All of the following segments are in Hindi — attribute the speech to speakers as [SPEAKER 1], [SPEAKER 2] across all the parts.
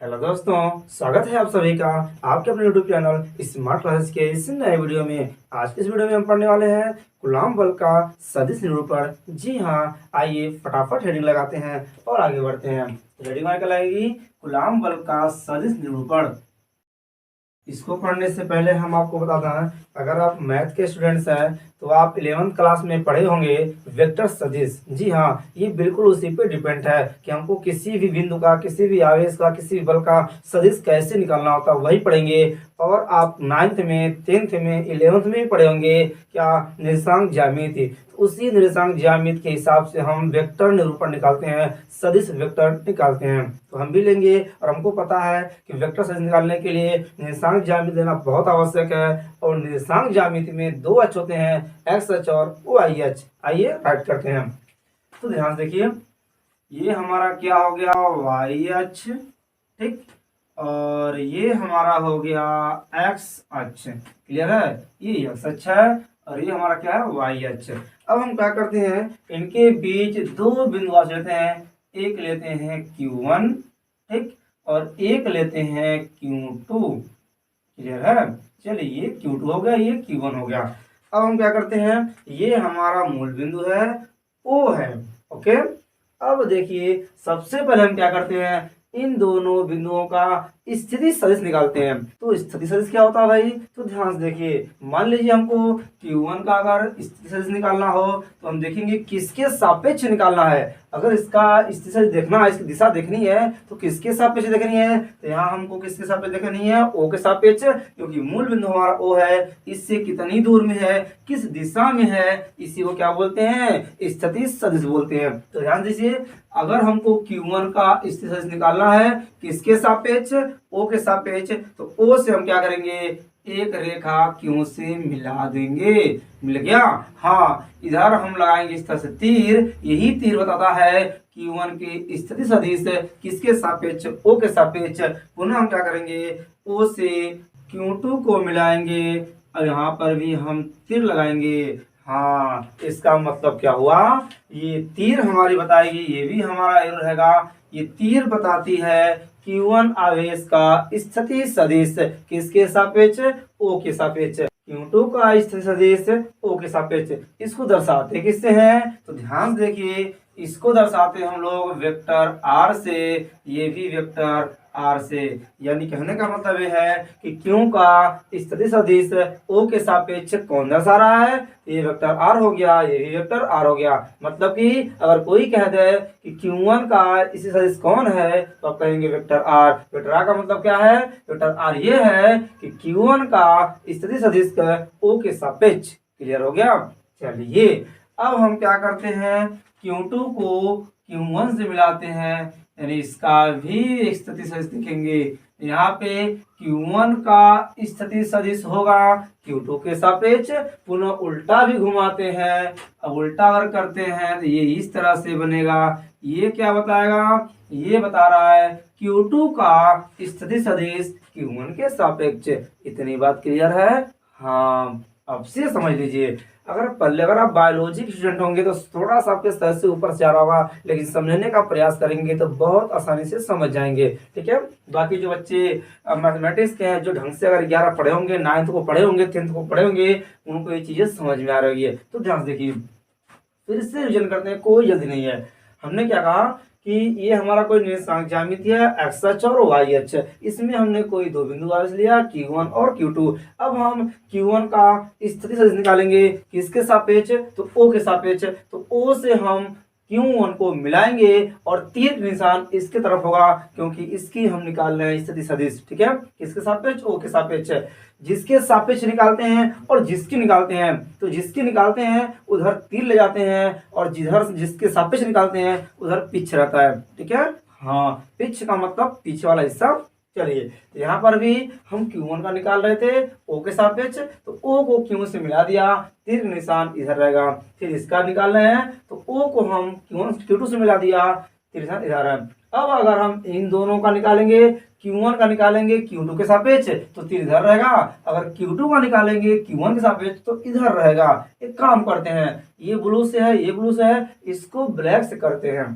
[SPEAKER 1] हेलो दोस्तों, स्वागत है आप सभी का आपके अपने यूट्यूब चैनल स्मार्ट क्लासेस के इस नए वीडियो में। आज के इस वीडियो में हम पढ़ने वाले हैं कूलॉम बल का सदिश निरूपण। जी हाँ, आइए फटाफट हेडिंग लगाते हैं और आगे बढ़ते हैं। हेडिंग हमारी क्या लगेगी? कूलॉम बल का सदिश निरूपण। इसको पढ़ने से पहले हम आपको बताते हैं, अगर आप मैथ के स्टूडेंट्स हैं तो आप 11th क्लास में पढ़े होंगे वेक्टर सदिश। जी हाँ, ये बिल्कुल उसी पे डिपेंड है कि हमको किसी भी बिंदु का, किसी भी आवेश का, किसी भी बल का सदिश कैसे निकालना होता है, वही पढ़ेंगे। और आप 9th में, 10th में, 11th में भी पढ़े होंगे क्या? निर्देशांक ज्यामिति। उसी निर्देशांक ज्यामिति के हिसाब से हम वेक्टर निरूपण निकालते हैं, सदिश वेक्टर निकालते हैं। तो हम भी लेंगे और हमको पता है कि वेक्टर सदिश निकालने के लिए निर्देशांक ज्यामिति लेना बहुत आवश्यक है। और निर्देशांक ज्यामिति में दो अक्ष होते हैं, एक्स अक्ष और वाई अक्ष। आइए राइट करते हैं। तो ध्यान से देखिए, ये हमारा क्या हो गया? वाई अक्ष, ठीक। और ये हमारा हो गया एक्स अक्ष। क्लियर है? ये एक्स अक्ष है और ये हमारा क्या है? वाई अक्ष। अब हम क्या करते हैं, इनके बीच दो बिंदु लेते हैं। एक लेते हैं Q1, ठीक, और एक लेते हैं Q2। क्लियर है? चलिए, ये Q2 हो गया, ये Q1 हो गया। अब हम क्या करते हैं, ये हमारा मूल बिंदु है, O है। ओके। अब देखिए, सबसे पहले हम क्या करते हैं, इन दोनों बिंदुओं का स्थिति सदिश निकालते हैं। तो स्थिति सदिश क्या होता है भाई? तो ध्यान से देखिए, मान लीजिए हमको Q1 का अगर स्थिति सदिश निकालना हो तो हम देखेंगे किसके सापेक्ष निकालना है। अगर इसका स्थिति सदिश देखना है, इसकी दिशा देखनी है तो किसके सापेक्ष देखनी है? तो यहाँ हमको किसके सापेक्ष देखनी है? O के सापेक्ष, क्योंकि मूल बिंदु हमारा O है। इससे कितनी दूर में है, किस दिशा में है, इसी को क्या बोलते हैं? स्थिति सदिश बोलते हैं। तो ध्यान दीजिए, अगर हमको Q1 का स्थिति सदिश निकालना है किसके सापेक्ष? O के सापेक्ष। तो O से हम क्या करेंगे, एक रेखा Q से मिला देंगे। मिल गया? हाँ, इधर हम लगाएंगे इस तरह से तीर। यही तीर बताता है Q1 की स्थिति सदिश किसके सापेक्ष? O के सापेक्ष। पुनः हम क्या करेंगे, O से Q2 को मिलाएंगे और यहाँ पर भी हम तीर लगाएंगे। हाँ, इसका मतलब क्या हुआ? ये तीर हमारी बताएगी, ये भी हमारा एरर रहेगा। ये तीर बताती है Q1 आवेश का स्थिति सदिश किसके सापेक्ष? O के सापेक्ष। Q2 का स्थिति सदिश O के सापेक्ष। इसको दर्शाते किससे हैं? तो ध्यान देखिए, इसको दर्शाते हम लोग वेक्टर R से, ये भी वेक्टर R से। यानी कहने का मतलब ये है कि Q का स्थिति सदिश O के सापेक्ष कौन दर्शा रहा है? ये वेक्टर R हो गया, ये भी वेक्टर R हो गया। मतलब कि अगर कोई कह दे कि Q1 का स्थिति सदिश कौन है तो आप कहेंगे वेक्टर R। वेक्टर R का मतलब क्या है? वेक्टर R ये है कि Q1 का स्थिति सदिश O के सापेक्ष। क्लियर हो गया? चलिए, अब हम क्या करते हैं, Q2 को Q1 से मिलाते हैं, यानी इसका भी स्थिति सदिश लिखेंगे। यहाँ पे Q1 का स्थिति सदिश होगा Q2 के सापेक्ष। पुनः उल्टा भी घुमाते हैं। अब उल्टा अगर करते हैं तो ये इस तरह से बनेगा। ये क्या बताएगा? ये बता रहा है Q2 का स्थिति सदिश Q1 के सापेक्ष। इतनी बात क्लियर है? हाँ, अब से समझ लीजिए। अगर आप बायोलॉजी के स्टूडेंट होंगे तो थोड़ा सा आपके सर से ऊपर से आ रहा होगा, लेकिन समझने का प्रयास करेंगे तो बहुत आसानी से समझ जाएंगे। ठीक है? बाकी जो बच्चे मैथमेटिक्स के हैं, जो ढंग से अगर 11 पढ़े होंगे, 9th को पढ़े होंगे, 10th को पढ़े होंगे, उनको ये चीजें समझ में आ रही है। तो ध्यान से देखिए, फिर से रिविजन करते हैं, कोई जल्दी नहीं है। हमने क्या कहा कि ये हमारा कोई निर्देशांक ज्यामिति है, एक्स अक्ष और वाई अक्ष। इसमें हमने कोई दो बिंदु आवेश लिया, Q1 और Q2। अब हम Q1 का स्थिति सदिश निकालेंगे किसके सापेक्ष? तो O के सापेक्ष। तो O से हम Q1 को मिलाएंगे और तीर का निशान इसके तरफ होगा, क्योंकि इसकी हम निकाल रहे हैं स्थिति सदिश। ठीक है? किसके सापेक्ष? O के सापेक्ष। जिसके सापेक्ष निकालते हैं और जिसकी निकालते हैं, तो जिसकी निकालते हैं उधर तीर ले जाते हैं और जिधर जिसके सापेक्ष निकालते हैं उधर पिच रहता है। ठीक है? हाँ, पिच का मतलब पीछे वाला हिस्सा। चलिए, तो यहाँ पर भी हम Q1 का निकाल रहे थे O के सापेक्ष, तो O को Q से मिला दिया, तीर निशान इधर रहेगा। फिर इसका निकाल रहे हैं तो O को हम Q2 से मिला दिया, तीर निशान इधर है। अब अगर हम इन दोनों का निकालेंगे, Q1 का निकालेंगे Q2 के सापेक्ष तो तीर इधर रहेगा। अगर Q2 का निकालेंगे Q1 के सापेक्ष तो इधर रहेगा। एक काम करते हैं, ये ब्लू से है, ये ब्लू से है, इसको ब्लैक से करते हैं।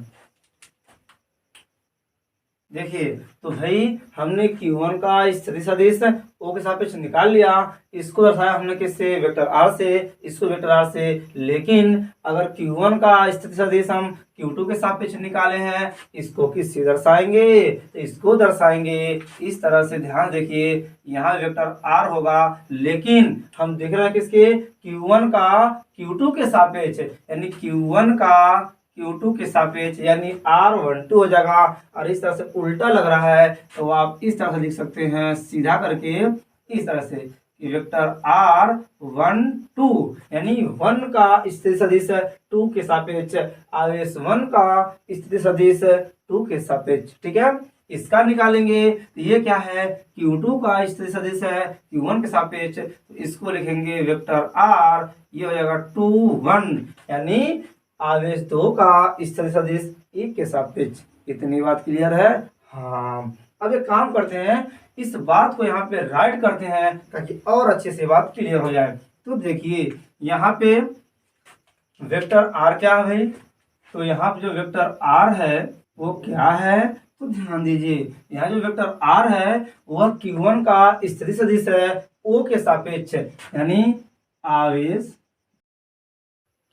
[SPEAKER 1] देखिए तो भाई हमने Q1 का स्थिति सदिश O के सापेक्ष निकाल लिया, इसको दर्शाया हमने किससे, वेक्टर R से, इसको वेक्टर R से। लेकिन अगर Q1 का स्थिति सदिश हम Q2 के सापेक्ष निकाले हैं, इसको किससे दर्शाएंगे, तो इसको दर्शाएंगे इस तरह से। ध्यान देखिए यहाँ वेक्टर R होगा, लेकिन हम देख रहे हैं किसके, Q1 का Q2 के सापेक्ष, यानी Q1 का Q2 के सापेक्ष, यानी R12 हो जाएगा। और इस तरह से उल्टा लग रहा है तो आप इस तरह से लिख सकते हैं सीधा करके, इस तरह से कि वेक्टर R12 यानी 1 का स्थिति सदिश 2 के सापेक्ष, आवेश 1 का स्थिति सदिश 2 के सापेक्ष। ठीक है, इसका निकालेंगे तो ये क्या है, Q2 का स्थिति सदिश है Q1 के सापेक्ष, तो इसको लिखेंगे वेक्टर R, ये हो जाएगा 2 1, यानी आवेश 2 का स्थिति सदिश 1 के सापेक्ष। इतनी बात क्लियर है। हाँ, अब एक काम करते हैं, इस बात को यहाँ पे राइट करते हैं ताकि और अच्छे से बात क्लियर हो जाए। तो देखिए यहाँ पे वेक्टर R क्या है भाई, तो यहाँ पे जो वेक्टर R है वो क्या है, तो ध्यान दीजिए यहाँ जो वेक्टर R है वह Q1 का स्थिति सदिश है O के सापेक्ष, यानी आवेश।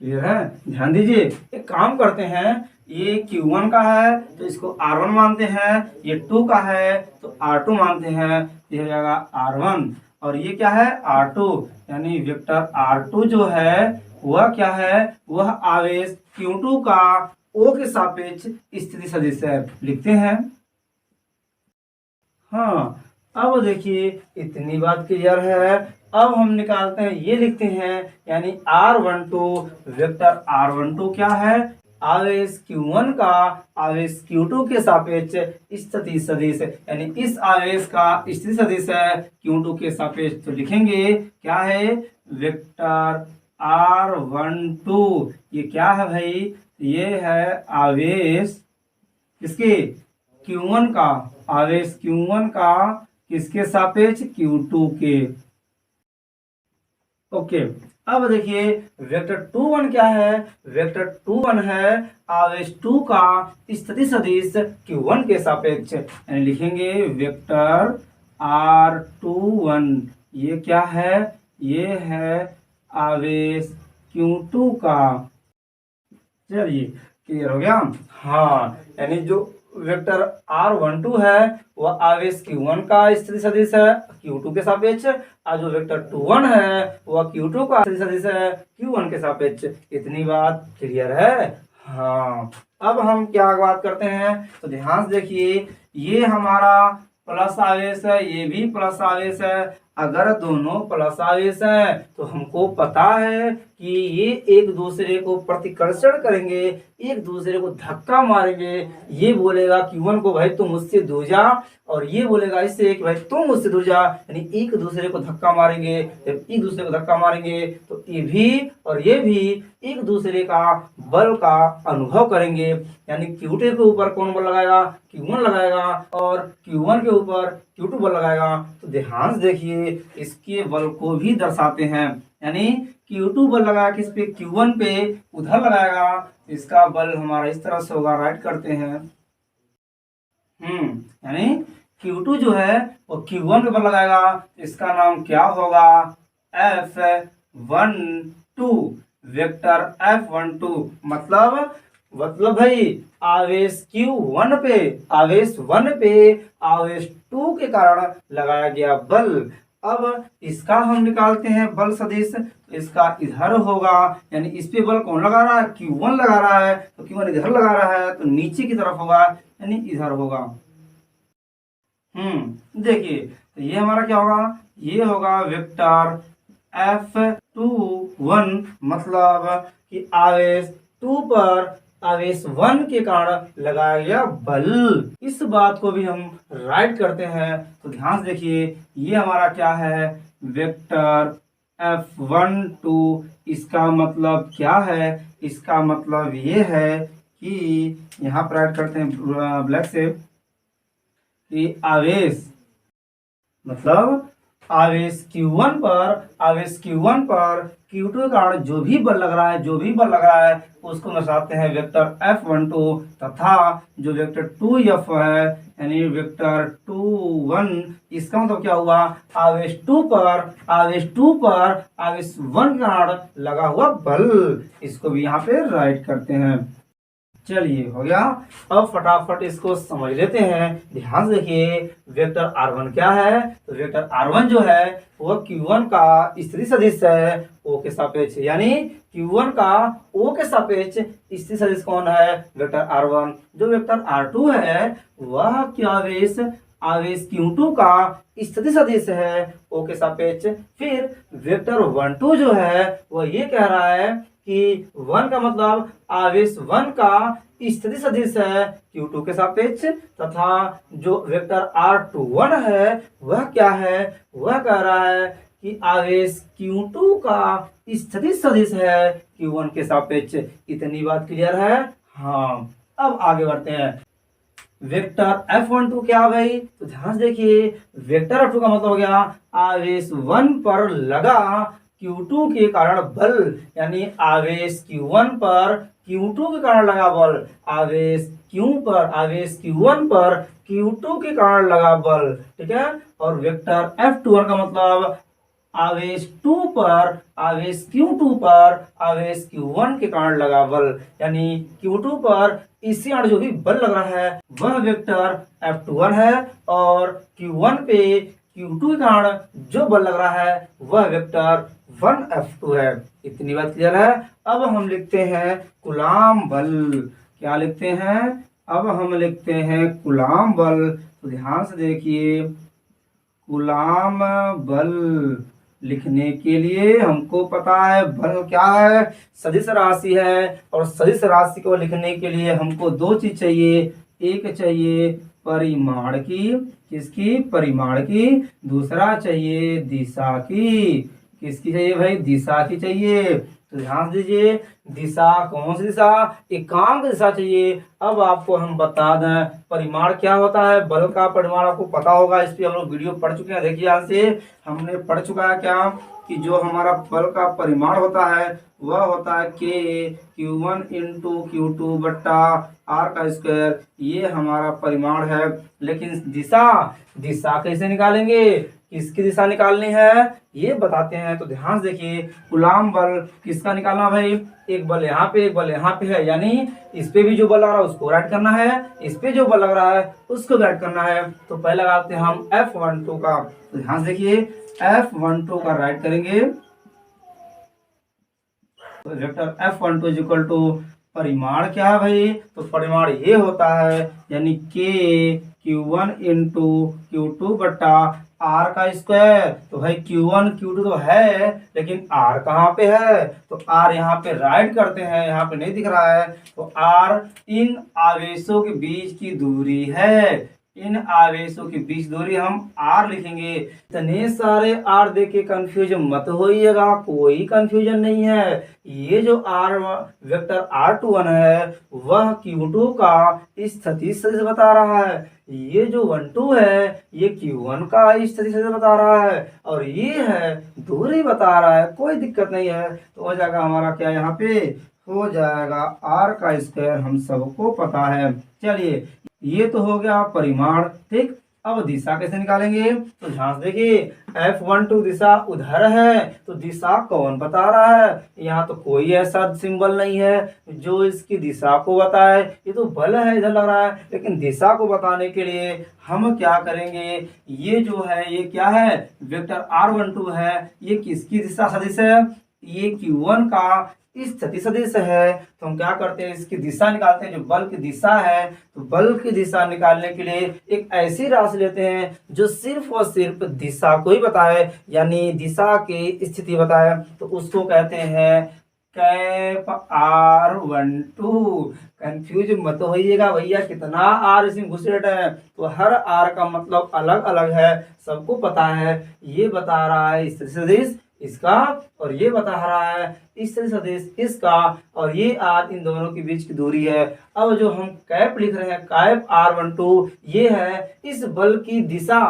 [SPEAKER 1] क्लियर है, ध्यान दीजिए। एक काम करते हैं, ये Q1 का है तो इसको R1 मानते हैं, ये 2 का है तो R2 मानते हैं, ये हो जाएगा R1। और ये क्या है, R2, यानी वेक्टर R2 जो है वह क्या है, वह आवेश Q2 का O के सापेक्ष स्थिति सदिश है, लिखते हैं। हाँ, अब देखिए इतनी बात क्लियर है। अब हम निकालते हैं, ये लिखते हैं, यानी R12, वेक्टर R12 क्या है, आवेश Q1 का आवेश Q2 के सापेक्ष स्थिति सदिश, यानी इस आवेश का स्थिति सदिश है Q2 के सापेक्ष। तो लिखेंगे क्या है, वेक्टर R12, ये क्या है भाई, ये है आवेश किसके, Q1 का, आवेश Q1 का किसके सापेक्ष, Q2 के। ओके, अब देखिए वेक्टर 21 क्या है, वेक्टर 21 है आवेश 2 का स्थिति सदिश Q1 के सापेक्ष, यानी लिखेंगे वेक्टर R21, ये क्या है, ये है आवेश Q2 का। चलिए क्लियर हो गया। हाँ, यानी जो वेक्टर R12 है वह आवेश Q1 का स्थिति सदिश है Q2 के सापेक्ष, और जो वेक्टर 21 है वह Q2 का स्थिति सदिश है Q1 के सापेक्ष। इतनी बात क्लियर है। हाँ, अब हम क्या बात करते हैं, तो ध्यान से देखिए, ये हमारा प्लस आवेश है, ये भी प्लस आवेश है। अगर दोनों प्लस आवेश हैं तो हमको पता है कि ये एक दूसरे को प्रतिकर्षण करेंगे, एक दूसरे को धक्का मारेंगे। ये बोलेगा Q1 को भाई तुम मुझसे दूर जा, और ये बोलेगा इससे कि भाई तुम मुझसे दूर जा, यानी एक दूसरे को धक्का मारेंगे। जब एक दूसरे को धक्का मारेंगे तो ये भी और ये भी एक दूसरे का बल का अनुभव करेंगे, यानी Q2 के ऊपर कौन बल लगाएगा, Q1 लगाएगा, और Q1 के ऊपर Q2 बल लगाएगा। तो ध्यान से देखिए, इसके बल को भी दर्शाते हैं, यानी Q2 बल लगाया किस पे, Q1 पे, उधर लगाएगा, इसका बल हमारा इस तरह से होगा, राइट करते हैं। यानी Q2 जो है वो Q1 पे बल लगाएगा, इसका नाम क्या होगा, F12, वेक्टर F12। मतलब भाई आवेश Q1 पे, आवेश 1 पे आवेश 2 के कारण लगाया गया बल। अब इसका हम निकालते हैं बल सदिश, तो इसका इधर होगा, यानी इस पे बल कौन लगा रहा है, Q1 लगा रहा है, तो Q1 इधर लगा रहा है तो नीचे की तरफ होगा, यानी इधर होगा। देखिए तो ये हमारा क्या होगा, ये होगा वेक्टर F21, मतलब कि आवेश 2 पर आवेश 1 के कारण लगाया गया बल। इस बात को भी हम राइट करते हैं। तो ध्यान से देखिए, ये हमारा क्या है, वेक्टर F12। इसका मतलब क्या है, इसका मतलब ये है कि यहाँ पर राइट करते हैं ब्लैक से, कि आवेश मतलब आवेश Q1 पर Q2 के कारण जो भी बल लग रहा है उसको दर्शाते हैं वेक्टर F12 तथा जो वेक्टर 2F है यानी वेक्टर 21 इसका मतलब क्या हुआ आवेश 2 पर आवेश 1 के कारण लगा हुआ बल इसको भी यहाँ पे राइट करते हैं। चलिए हो गया। अब फटाफट इसको समझ लेते हैं। ध्यान से देखिए वेक्टर R1 क्या है तो वेक्टर R1 जो है वह Q1 का स्थिति सदिश है O के सापेक्ष यानी Q1 का O के सापेक्ष स्थिति सदिश कौन है वेक्टर R1। जो वेक्टर R2 है वह क्या आवेश Q2 का स्थिति सदिश है O के सापेक्ष। फिर वेक्टर 1 2 जो है वह ये कह रहा है कि 1 का मतलब आवेश 1 का स्थिति सदिश है Q2 के सापेक्ष तथा जो वेक्टर R21 है वह क्या है वह कह रहा है कि आवेश Q2 का स्थिति सदिश है Q1 के सापेक्ष। इतनी बात क्लियर है। हाँ अब आगे बढ़ते हैं। वेक्टर F12 क्या भाई तो ध्यान से देखिए वेक्टर F2 का मतलब हो गया आवेश 1 पर लगा Q2 के कारण बल यानी आवेश Q1 पर Q2 के कारण लगा बल आवेश Q1 पर Q2 के कारण लगा बल ठीक है। और वेक्टर F21 का मतलब आवेश 2 पर आवेश Q2 पर आवेश Q1 के कारण लगा बल यानी Q2 पर इसी कारण जो भी बल लग रहा है वह वेक्टर F21 है और Q1 पे Q2 के कारण जो बल लग रहा है वह वेक्टर 1F2 है। इतनी बात क्लियर है। अब हम लिखते हैं कूलाम बल। क्या लिखते हैं अब हम लिखते हैं कूलाम बल। तो ध्यान से देखिए कूलाम बल लिखने के लिए हमको पता है बल क्या है सदिश राशि है और सदिश राशि को लिखने के लिए हमको दो चीज चाहिए। एक चाहिए परिमाण की किसकी परिमाण की दूसरा चाहिए दिशा की। किसकी चाहिए भाई दिशा की चाहिए। तो ध्यान दीजिए दिशा कौन सी दिशा एकांक दिशा चाहिए। अब आपको हम बता दें परिमाण क्या होता है बल का परिमाण आपको पता होगा इस पे हम लोग वीडियो पढ़ चुके हैं। देखिए यहाँ से हमने पढ़ चुका है क्या कि जो हमारा बल का परिमाण होता है वह होता है Q1 इंटू Q2 बट्टा R का स्क्वायर ये हमारा परिमाण है। लेकिन दिशा कैसे निकालेंगे किसकी दिशा निकालनी है ये बताते हैं। तो ध्यान से देखिए कूलाम बल किसका निकालना भाई एक बल यहाँ पे एक बल यहाँ पे है यानी इस पे भी जो बल लग रहा है उसको राइट करना है इस पे जो बल लग रहा है उसको राइट करना है। तो पहले लगाते हैं हम F12 का। तो ध्यान से देखिए F12 का राइट करेंगे तो vector F12 is equal to परिमाण क्या है भाई तो परिमाण ये होता है यानी Q1 इंटू Q2 बट्टा R का स्क्वायर। तो भाई Q1 Q2 तो है लेकिन R कहाँ पे है तो R यहाँ पे राइट करते हैं यहाँ पे नहीं दिख रहा है। तो R इन आवेशों के बीच की दूरी है इन आवेशों के बीच दूरी हम R लिखेंगे। इतने सारे R देके कंफ्यूज मत होइएगा कोई कंफ्यूजन नहीं है। ये जो R वेक्टर R21 है वह Q2 का स्थिति सदिश बता रहा है। ये जो 1 2 है ये Q1 का स्थिति सदिश बता रहा है और ये है दूरी बता रहा है। कोई दिक्कत नहीं है। तो हो जाएगा हमारा क्या यहाँ पे हो जाएगा R का स्क्वायर हम सबको पता है। चलिए ये तो हो गया परिमाण ठीक। अब दिशा कैसे निकालेंगे तो ध्यान से देखिए F12 दिशा उधर है तो दिशा कौन बता रहा है यहाँ तो कोई ऐसा सिंबल नहीं है जो इसकी दिशा को बताए। ये तो बल है इधर लग रहा है लेकिन दिशा को बताने के लिए हम क्या करेंगे ये जो है ये क्या है वेक्टर R12 है ये किसकी दिशा सदिश है ये Q1 का स्थिति सदिश है। तो हम क्या करते हैं इसकी दिशा निकालते हैं जो बल की दिशा है। तो बल की दिशा निकालने के लिए एक ऐसी राशि लेते हैं जो सिर्फ और सिर्फ दिशा को ही बताए यानी दिशा की स्थिति बताए। तो उसको कहते हैं कैप R12। कंफ्यूज मत होइएगा भैया कितना R इसमें घुसेट है तो हर R का मतलब अलग अलग है सबको पता है। ये बता रहा है स्थिति सदिश इसका और ये बता रहा है स्थिति सदिश इसका और ये R इन दोनों के बीच की दूरी है। अब जो हम कैप लिख रहे हैं कैप R12 ये है इस बल की दिशा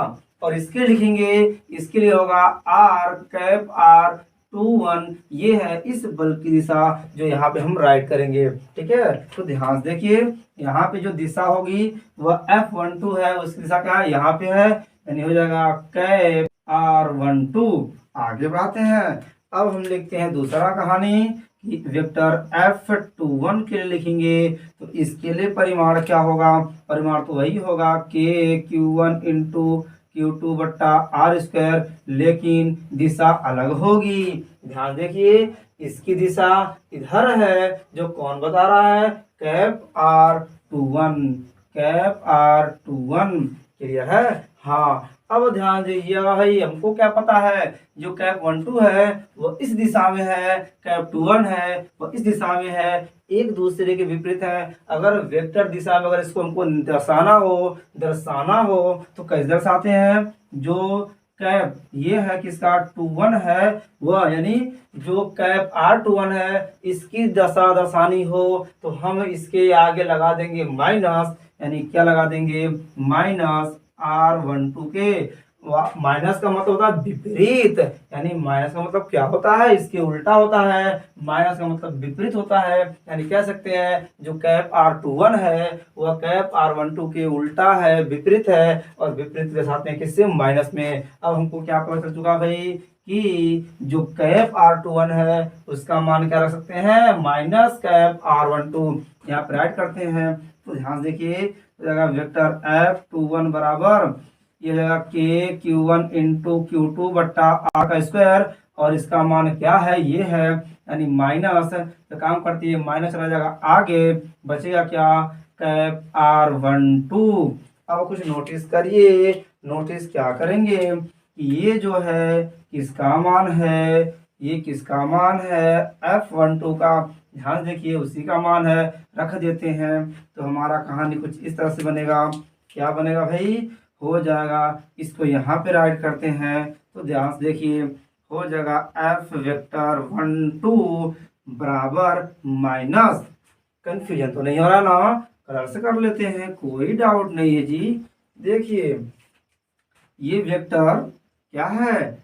[SPEAKER 1] और इसके लिखेंगे, इसके लिए होगा आर कैप आर 21, ये है इस बल की दिशा जो यहाँ पे हम राइट करेंगे। ठीक है, तो ध्यान से देखिए, यहाँ पे जो दिशा होगी वह F12 है, उसकी दिशा क्या है, यहाँ पे है, यानी हो जाएगा कैप R12। आगे बढ़ाते हैं, अब हम लिखते हैं दूसरा कहानी कि वेक्टर F21 के लिए लिखेंगे, तो इसके लिए परिमाण क्या होगा, परिमाण तो वही होगा KQ1 इंटू Q2 बट्टा आर स्क्वायर, लेकिन दिशा अलग होगी। ध्यान देखिए, इसकी दिशा इधर है, जो कौन बता रहा है, cap R21, cap R21। Clear है, हाँ। अब ध्यान दीजिए भाई, हमको क्या पता है, जो कैप 12 है वो इस दिशा में है, कैप 21 है वो इस दिशा में है, एक दूसरे के विपरीत है। अगर वेक्टर दिशा में अगर इसको हमको दर्शाना हो तो कैसे दर्शाते हैं, जो कैप ये है किसका 21 है वह, यानी जो कैप R21 है इसकी दशा दर्शानी हो तो हम इसके आगे लगा देंगे माइनस, यानी क्या लगा देंगे, माइनस R12 के। माइनस का मतलब होता है विपरीत, यानी माइनस का मतलब क्या होता है, इसके उल्टा होता है। माइनस का मतलब विपरीत होता है, यानी कह सकते हैं जो कैप R21 है वह कैप R12 के उल्टा है, विपरीत है, और विपरीत दर्शाते हैं किससे, माइनस में। अब हमको क्या पता चल चुका भाई कि जो कैप R21 है उसका मान क्या रख सकते हैं, माइनस कैप R12। यहाँ पर राइट करते हैं, तो ध्यान देखिए, वेक्टर F21 बराबर ये जगह KQ1 इंटू Q2 बट्टा आर का स्क्वायर, और इसका मान क्या है, ये है, यानी माइनस, तो काम करती है माइनस रह जाएगा आगे, बचेगा क्या, कैप R12। अब कुछ नोटिस करिए, नोटिस क्या करेंगे कि ये जो है किसका मान है, ये किसका मान है, F12 का। ध्यान देखिए, उसी का मान है, रख देते हैं, तो हमारा कहानी कुछ इस तरह से बनेगा। क्या बनेगा भाई, हो जाएगा, इसको यहाँ पे राइट करते हैं, तो ध्यान से देखिए, हो जाएगा F वेक्टर 12 बराबर माइनस, कंफ्यूजन तो नहीं हो रहा ना, कलर से कर लेते हैं, कोई डाउट नहीं है जी। देखिए ये वेक्टर क्या है,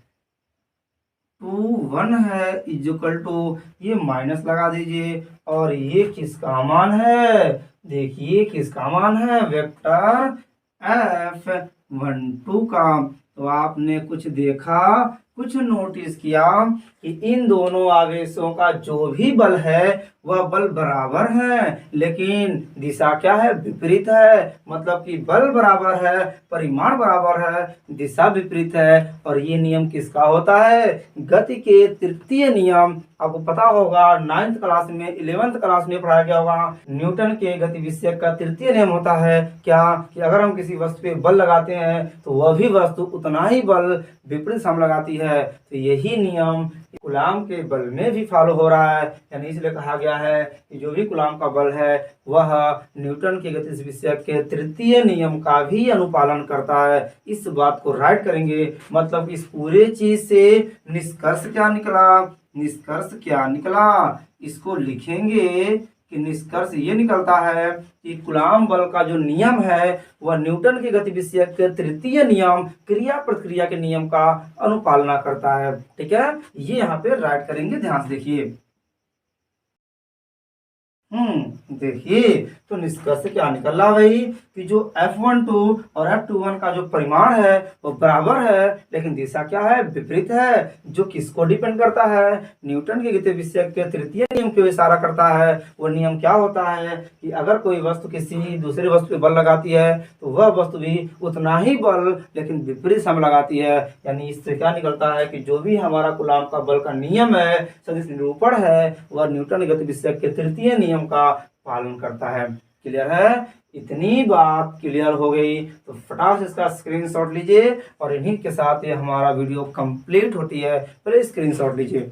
[SPEAKER 1] 21 है, इक्वल टू, ये माइनस लगा दीजिए, और ये किसका मान है, देखिए किसका मान है, वेक्टर F12 का। तो आपने कुछ देखा, कुछ नोटिस किया कि इन दोनों आवेशों का जो भी बल है वह बल बराबर है, लेकिन दिशा क्या है, विपरीत है। मतलब कि बल बराबर है, परिमाण बराबर है, दिशा विपरीत है। और ये नियम किसका होता है, गति के तृतीय नियम। आपको पता होगा 9th क्लास में, 11th क्लास में पढ़ाया गया होगा, न्यूटन के गति विषय का तृतीय नियम होता है क्या, कि अगर हम किसी वस्तु पे बल लगाते हैं तो वह भी वस्तु उतना ही बल विपरीत दिशा में लगाती है। तो यही नियम कूलाम के बल में भी फॉलो हो रहा है, यानी इसलिए कहा गया है कि जो भी कूलाम का बल है वह न्यूटन के गति विषय के तृतीय नियम का भी अनुपालन करता है। इस बात को राइट करेंगे, मतलब इस पूरे चीज से निष्कर्ष क्या निकला, निष्कर्ष क्या निकला, इसको लिखेंगे कि निष्कर्ष ये निकलता है कि कूलाम बल का जो नियम है वह न्यूटन के गति विषय के तृतीय नियम, क्रिया प्रतिक्रिया के नियम का अनुपालना करता है। ठीक है, ये यहाँ पे राइट करेंगे, ध्यान से देखिए। देखिए, तो निष्कर्ष क्या निकल रहा भाई कि जो F12 और F21 का जो परिमाण है वो बराबर है, लेकिन दिशा क्या है, विपरीत है। जो किसको डिपेंड करता है, न्यूटन के गति विषय के तृतीय नियम को इशारा करता है। वो नियम क्या होता है कि अगर कोई वस्तु किसी दूसरी वस्तु पे बल लगाती है तो वह वस्तु भी उतना ही बल लेकिन विपरीत दिशा में लगाती है। यानी इससे क्या निकलता है कि जो भी हमारा कूलाम का बल का नियम है, सदिश निरूपण है, वह न्यूटन गति विषय के तृतीय नियम का पालन करता है। क्लियर है, इतनी बात क्लियर हो गई तो फटाफट इसका स्क्रीनशॉट लीजिए, और इन्हीं के साथ ये हमारा वीडियो कंप्लीट होती है। पहले स्क्रीनशॉट लीजिए।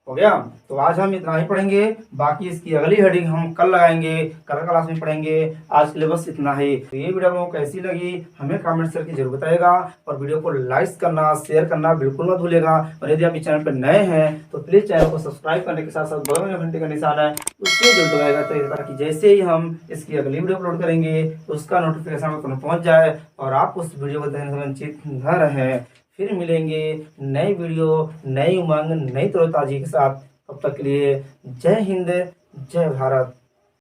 [SPEAKER 1] हो गया। तो आज हम इतना ही पढ़ेंगे, बाकी इसकी अगली हेडिंग हम कल लगाएंगे, कल क्लास में पढ़ेंगे। आज के लिए बस इतना ही। तो ये वीडियो आपको कैसी लगी हमें कमेंट करके जरूर बताइएगा, और वीडियो को लाइक करना, शेयर करना बिल्कुल मत भूलिएगा। और यदि आप इस चैनल पर नए हैं तो प्लीज चैनल को सब्सक्राइब करने के साथ साथ बगल में घंटे का निशान है उससे जरूर दबाएगा, ताकि जैसे ही हम इसकी अगली वीडियो अपलोड करेंगे उसका नोटिफिकेशन आपको पहुंच जाए और आप उस वीडियो को देखने से वंचित न रहें। फिर मिलेंगे नई वीडियो, नई उमंग, नई तरोताजी के साथ। तब तक के लिए जय हिंद, जय भारत।